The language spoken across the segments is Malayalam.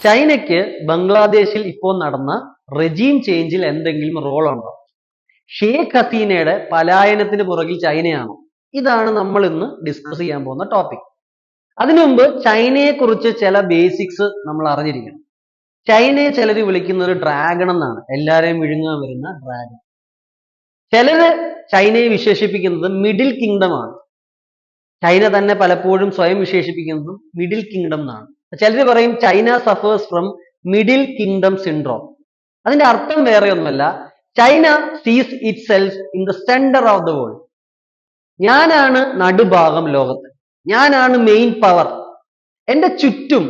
ചൈനയ്ക്ക് ബംഗ്ലാദേശിൽ ഇപ്പോൾ നടന്ന റെജീം ചേഞ്ചിൽ എന്തെങ്കിലും റോൾ ഉണ്ടോ? ഷേഖ് ഹസീനയുടെ പലായനത്തിന് പുറകിൽ ചൈനയാണോ? ഇതാണ് നമ്മൾ ഇന്ന് ഡിസ്കസ് ചെയ്യാൻ പോകുന്ന ടോപ്പിക്. അതിനു മുമ്പ് ചൈനയെ കുറിച്ച് ചില ബേസിക്സ് നമ്മൾ അറിഞ്ഞിരിക്കണം. ചൈനയെ ചിലർ വിളിക്കുന്നത് ഡ്രാഗൺ എന്നാണ്, എല്ലാരെയും വിഴുങ്ങാൻ വരുന്ന ഡ്രാഗൺ. ചിലര് ചൈനയെ വിശേഷിപ്പിക്കുന്നത് മിഡിൽ കിങ്ഡം ആണ്. ചൈന തന്നെ പലപ്പോഴും സ്വയം വിശേഷിപ്പിക്കുന്നത് മിഡിൽ കിങ്ഡം എന്നാണ്. ചിലർ പറയും China സഫേഴ്സ് from middle kingdom syndrome. അതിന്റെ അർത്ഥം വേറെ ഒന്നുമല്ല, ചൈന സീസ് it self in the centre of the world. ഞാനാണ് നടുഭാഗം ലോകത്ത്, ഞാനാണ് മെയിൻ പവർ, എന്റെ ചുറ്റും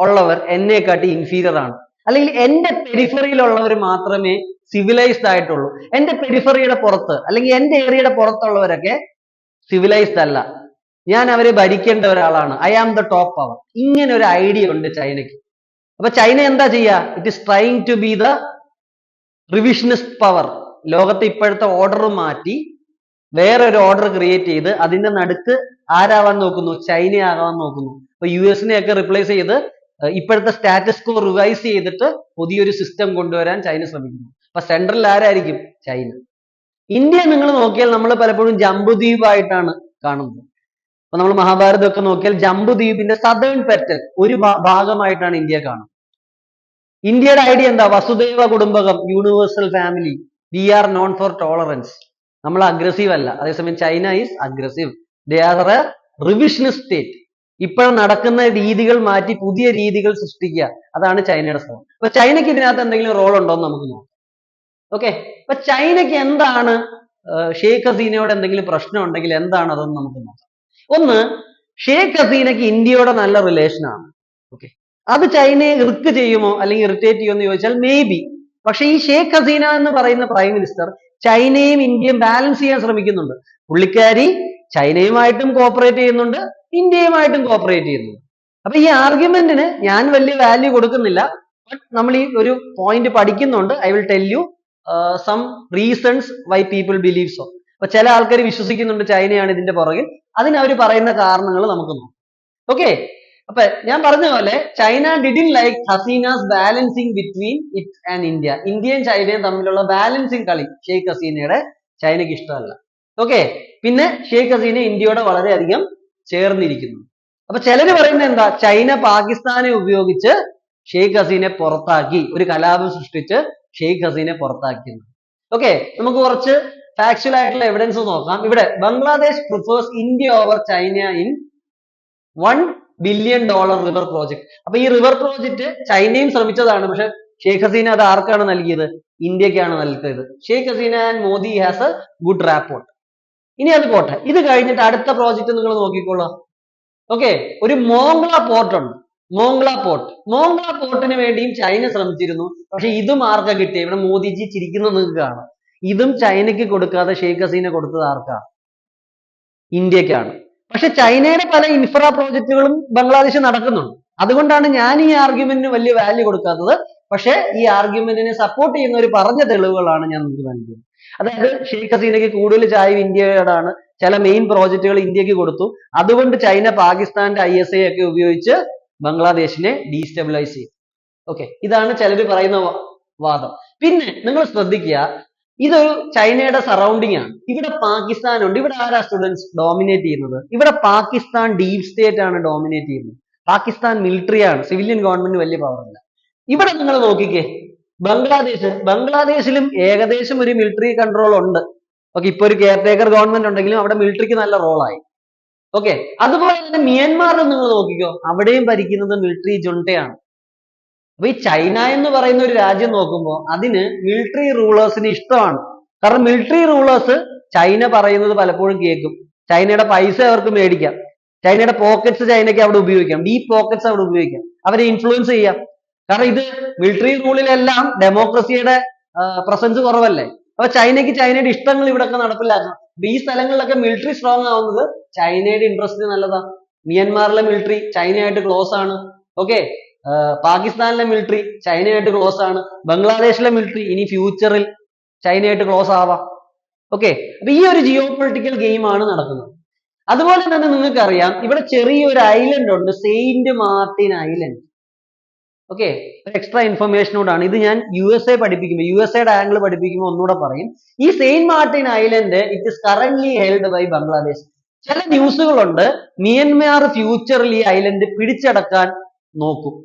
ഉള്ളവർ എന്നെക്കാട്ടി ഇൻഫീരിയർ ആണ്, അല്ലെങ്കിൽ എന്റെ പെരിഫറിയിലുള്ളവർ മാത്രമേ സിവിലൈസ്ഡ് ആയിട്ടുള്ളൂ, എന്റെ പെരിഫറിയുടെ പുറത്ത് അല്ലെങ്കിൽ എന്റെ ഏരിയയുടെ പുറത്തുള്ളവരൊക്കെ സിവിലൈസ്ഡ് അല്ല, ഞാൻ അവരെ ഭരിക്കേണ്ട ഒരാളാണ്, I am the top power. ഇങ്ങനെ ഒരു ഐഡിയ ഉണ്ട് ചൈനയ്ക്ക്. അപ്പൊ ചൈന എന്താ ചെയ്യുക? It is trying to be the revisionist power. ലോകത്തെ ഇപ്പോഴത്തെ ഓർഡർ മാറ്റി വേറൊരു ഓർഡർ ക്രിയേറ്റ് ചെയ്ത് അതിന്റെ നടുക്ക് ആരാവാൻ നോക്കുന്നു? ചൈനയാകാൻ നോക്കുന്നു. അപ്പൊ യു എസിനെയൊക്കെ റിപ്ലേസ് ചെയ്ത് ഇപ്പോഴത്തെ സ്റ്റാറ്റസ് കോ റിവൈസ് ചെയ്തിട്ട് പുതിയൊരു സിസ്റ്റം കൊണ്ടുവരാൻ ചൈന ശ്രമിക്കുന്നു. അപ്പൊ സെൻട്രൽ ആരായിരിക്കും? ചൈന. ഇന്ത്യ നിങ്ങൾ നോക്കിയാൽ നമ്മൾ പലപ്പോഴും ജംബുദ്വീപായിട്ടാണ് കാണുന്നത്. അപ്പൊ നമ്മൾ മഹാഭാരതമൊക്കെ നോക്കിയാൽ ജംബുദ്വീപിന്റെ സദേൺ പെറ്റൽ ഒരു ഭാഗമായിട്ടാണ് ഇന്ത്യ കാണുന്നത്. ഇന്ത്യയുടെ ഐഡിയ എന്താ? Vasudhaiva Kutumbakam, universal family, we are known for tolerance. നമ്മൾ അഗ്രസീവ് അല്ല, അതേസമയം China is aggressive. They are a revisionist state. ഇപ്പോൾ നടക്കുന്ന രീതികൾ മാറ്റി പുതിയ രീതികൾ സൃഷ്ടിക്കുക, അതാണ് ചൈനയുടെ ശ്രമം. അപ്പൊ ചൈനയ്ക്ക് ഇതിനകത്ത് എന്തെങ്കിലും റോൾ ഉണ്ടോ എന്ന് നമുക്ക് നോക്കാം. ഓക്കെ, അപ്പൊ ചൈനയ്ക്ക് എന്താണ് ഷേഖ് ഹസീനയോട് എന്തെങ്കിലും പ്രശ്നം ഉണ്ടെങ്കിൽ എന്താണ് അതെന്ന് നമുക്ക് നോക്കാം. ഒന്ന്, ഷേഖ് ഹസീനയ്ക്ക് ഇന്ത്യയോടെ നല്ല റിലേഷൻ ആണ്. ഓക്കെ, അത് ചൈനയെ ഇറുക്ക് ചെയ്യുമോ അല്ലെങ്കിൽ ഇറിറ്റേറ്റ് ചെയ്യുമോ എന്ന് ചോദിച്ചാൽ മേ ബി. പക്ഷെ ഈ ഷേഖ് ഹസീന എന്ന് പറയുന്ന പ്രൈം മിനിസ്റ്റർ ചൈനയും ഇന്ത്യയും ബാലൻസ് ചെയ്യാൻ ശ്രമിക്കുന്നുണ്ട്. പുള്ളിക്കാരി ചൈനയുമായിട്ടും കോപ്പറേറ്റ് ചെയ്യുന്നുണ്ട്, ഇന്ത്യയുമായിട്ടും കോപ്പറേറ്റ് ചെയ്യുന്നുണ്ട്. അപ്പൊ ഈ ആർഗ്യുമെന്റിന് ഞാൻ വലിയ വാല്യൂ കൊടുക്കുന്നില്ല. ബട്ട് നമ്മൾ ഈ ഒരു പോയിന്റ് പഠിക്കുന്നുണ്ട്. I will tell you some reasons why people believe so. അപ്പൊ ചില ആൾക്കാർ വിശ്വസിക്കുന്നുണ്ട് ചൈനയാണ് ഇതിന്റെ പുറകിൽ. അതിന് അവർ പറയുന്ന കാരണങ്ങൾ നമുക്ക് നോക്കാം. ഓക്കെ, അപ്പൊ ഞാൻ പറഞ്ഞ പോലെ China didn't like Hasina's balancing between it and India. ഇന്ത്യയും ചൈനയും തമ്മിലുള്ള ബാലൻസിങ് കളി ഷെയ്ഖ് ഹസീനയുടെ ചൈനയ്ക്ക് ഇഷ്ടമല്ല. ഓക്കെ, പിന്നെ ഷെയ്ഖ് ഹസീന ഇന്ത്യയോടെ വളരെയധികം ചേർന്നിരിക്കുന്നു. അപ്പൊ ചിലര് പറയുന്നത് എന്താ? ചൈന പാകിസ്ഥാനെ ഉപയോഗിച്ച് ഷെയ്ഖ് ഹസീനെ പുറത്താക്കി, ഒരു കലാപം സൃഷ്ടിച്ച് ഷെയ്ഖ് ഹസീനെ പുറത്താക്കിയെന്ന്. ഓക്കെ, നമുക്ക് കുറച്ച് ഫാക്ച്വൽ ആയിട്ടുള്ള എവിഡൻസ് നോക്കാം. ഇവിടെ Bangladesh prefers India over China in $1 billion river project. അപ്പൊ ഈ റിവർ പ്രോജക്റ്റ് ചൈനയും ശ്രമിച്ചതാണ്, പക്ഷെ ഷെയ്ഖ് ഹസീന അത് ആർക്കാണ് നൽകിയത്? ഇന്ത്യക്കാണ് നൽകിയത്. Sheikh Hasina and Modi has a good rapport. ഇനി അത് പോട്ടെ, ഇത് കഴിഞ്ഞിട്ട് അടുത്ത പ്രോജക്റ്റ് നിങ്ങൾ നോക്കിക്കോളാം. ഓക്കെ, ഒരു മോംഗ്ല പോർട്ട് ഉണ്ട്. മോംഗ്ല പോർട്ടിന് വേണ്ടിയും ചൈന ശ്രമിച്ചിരുന്നു. പക്ഷെ ഇതും ആർക്കാ കിട്ടിയ? ഇവിടെ മോദിജി ചിരിക്കുന്നത് നിങ്ങൾക്ക് കാണാം. ഇതും ചൈനയ്ക്ക് കൊടുക്കാതെ ഷെയ്ഖ് ഹസീന കൊടുത്തത് ആർക്കാ? ഇന്ത്യക്കാണ്. പക്ഷെ ചൈനയുടെ പല ഇൻഫ്രാ പ്രോജക്റ്റുകളും ബംഗ്ലാദേശ് നടക്കുന്നുണ്ട്. അതുകൊണ്ടാണ് ഞാൻ ഈ ആർഗ്യുമെന്റിന് വലിയ വാല്യൂ കൊടുക്കാത്തത്. പക്ഷെ ഈ ആർഗ്യുമെന്റിനെ സപ്പോർട്ട് ചെയ്യുന്നവർ പറഞ്ഞ തെളിവുകളാണ് ഞാൻ നിങ്ങൾക്ക് നൽകിയത്. അതായത് ഷെയ്ഖ് ഹസീനയ്ക്ക് കൂടുതൽ ചായ്വ് ഇന്ത്യയോടാണ്. ചില മെയിൻ പ്രോജക്റ്റുകൾ ഇന്ത്യക്ക് കൊടുത്തു. അതുകൊണ്ട് ചൈന പാകിസ്ഥാന്റെ ISI ഒക്കെ ഉപയോഗിച്ച് ബംഗ്ലാദേശിനെ ഡീസ്റ്റെബിലൈസ് ചെയ്തു. ഓക്കെ, ഇതാണ് ചിലർ പറയുന്ന വാദം. പിന്നെ നിങ്ങൾ ശ്രദ്ധിക്കുക, ഇതൊരു ചൈനയുടെ സറൗണ്ടിങ് ആണ്. ഇവിടെ പാകിസ്ഥാൻ ഉണ്ട്. ഇവിടെ ആരാ സ്റ്റുഡൻസ് ഡോമിനേറ്റ് ചെയ്യുന്നത്? ഇവിടെ പാകിസ്ഥാൻ ഡീപ് സ്റ്റേറ്റ് ആണ് ഡോമിനേറ്റ് ചെയ്യുന്നത്. പാകിസ്ഥാൻ മിലിറ്ററി ആണ്, സിവിലിയൻ ഗവൺമെന്റ് വലിയ പവർ ഇല്ല. ഇവിടെ നിങ്ങൾ നോക്കിക്കേ, ബംഗ്ലാദേശിലും ഏകദേശം ഒരു മിലിറ്ററി കൺട്രോൾ ഉണ്ട്. ഓക്കെ, ഇപ്പൊ ഒരു കെയർടേക്കർ ഗവൺമെന്റ് ഉണ്ടെങ്കിലും അവിടെ മിലിറ്ററിക്ക് നല്ല റോളായി. ഓക്കെ, അതുപോലെ തന്നെ മ്യാൻമാറിൽ നിങ്ങൾ നോക്കിക്കോ, അവിടെയും ഭരിക്കുന്നത് മിലിറ്ററി ജുണ്ടയാണ്. അപ്പൊ ഈ ചൈന എന്ന് പറയുന്ന ഒരു രാജ്യം നോക്കുമ്പോൾ അതിന് മിലിറ്ററി റൂളേഴ്സിന് ഇഷ്ടമാണ്. കാരണം മിലിറ്ററി റൂളേഴ്സ് ചൈന പറയുന്നത് പലപ്പോഴും കേൾക്കും. ചൈനയുടെ പൈസ അവർക്ക് മേടിക്കാം, ചൈനയുടെ പോക്കറ്റ്സ് ചൈനയ്ക്ക് അവിടെ ഉപയോഗിക്കാം, ഡീപ് പോക്കറ്റ്സ് അവിടെ ഉപയോഗിക്കാം, അവരെ ഇൻഫ്ലുവൻസ് ചെയ്യാം. കാരണം ഇത് മിലിറ്ററി റൂളിലെല്ലാം ഡെമോക്രസിയുടെ പ്രസൻസ് കുറവല്ലേ. അപ്പൊ ചൈനയ്ക്ക് ചൈനയുടെ ഇഷ്ടങ്ങൾ ഇവിടെയൊക്കെ നടപ്പിലാക്കണം. അപ്പൊ ഈ സ്ഥലങ്ങളിലൊക്കെ മിലിറ്ററി സ്ട്രോങ് ആവുന്നത് ചൈനയുടെ ഇൻട്രസ്റ്റിന് നല്ലതാ. മ്യാൻമാറിലെ മിലിറ്ററി ചൈനയായിട്ട് ക്ലോസ് ആണ്. ഓക്കെ, പാകിസ്ഥാനിലെ മിലിറ്ററി ചൈനയായിട്ട് ക്ലോസ് ആണ്. ബംഗ്ലാദേശിലെ മിലിറ്ററി ഇനി ഫ്യൂച്ചറിൽ ചൈനയായിട്ട് ക്ലോസ് ആവാം. ഓക്കെ, അപ്പൊ ഈ ഒരു ജിയോ പൊളിറ്റിക്കൽ ഗെയിം ആണ് നടക്കുന്നത്. അതുപോലെ തന്നെ നിങ്ങൾക്കറിയാം, ഇവിടെ ചെറിയൊരു ഐലൻഡ് ഉണ്ട്, Saint Martin island. Okay, extra ഇൻഫർമേഷനോടാണ് ഇത്. ഞാൻ USA പഠിപ്പിക്കുമ്പോൾ, USA ആംഗിൾ പഠിപ്പിക്കുമ്പോൾ ഒന്നുകൂടെ പറയും. ഈ saint Martin island it is currently held by Bangladesh. ചില ന്യൂസുകളുണ്ട് മിയൻമാർ ഫ്യൂച്ചറിൽ ഈ ഐലൻഡ് പിടിച്ചടക്കാൻ നോക്കും.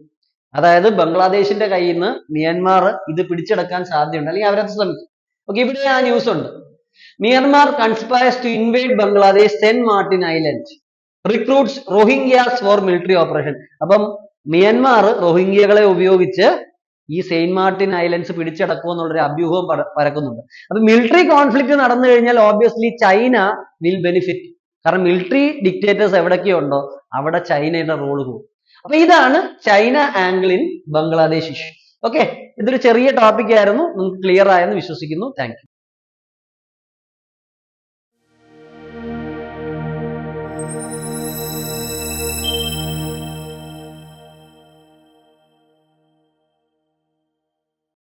അതായത് ബംഗ്ലാദേശിന്റെ കയ്യിൽ നിന്ന് മിയൻമാർ ഇത് പിടിച്ചെടുക്കാൻ സാധ്യതയുണ്ട്, അല്ലെങ്കിൽ അവരത് ശ്രമിക്കും. ഓക്കെ, ഇവിടെ ആ ന്യൂസ് ഉണ്ട്. Myanmar conspires to invade Bangladesh Saint Martin island, recruits Rohingyas for military operation. അപ്പം മിയൻമാർ റോഹിംഗ്യകളെ ഉപയോഗിച്ച് ഈ സെയിന്റ് മാർട്ടിൻ ഐലൻഡ്സ് പിടിച്ചടക്കും എന്നുള്ളൊരു അഭ്യൂഹം പരക്കുന്നുണ്ട്. അപ്പൊ മിലിറ്ററി കോൺഫ്ലിക്ട് നടന്നു കഴിഞ്ഞാൽ ഓബ്വിയസ്ലി ചൈന വിൽ ബെനിഫിറ്റ്. കാരണം മിലിറ്ററി ഡിക്റ്റേറ്റേഴ്സ് എവിടൊക്കെ ഉണ്ടോ അവിടെ ചൈനയുടെ റോള് പോകും. അപ്പൊ ഇതാണ് China angle in Bangladesh issue. Okay, ഇതൊരു ചെറിയ ടോപ്പിക് ആയിരുന്നു, നിങ്ങൾക്ക് ക്ലിയർ ആയെന്ന് വിശ്വസിക്കുന്നു. Thank you.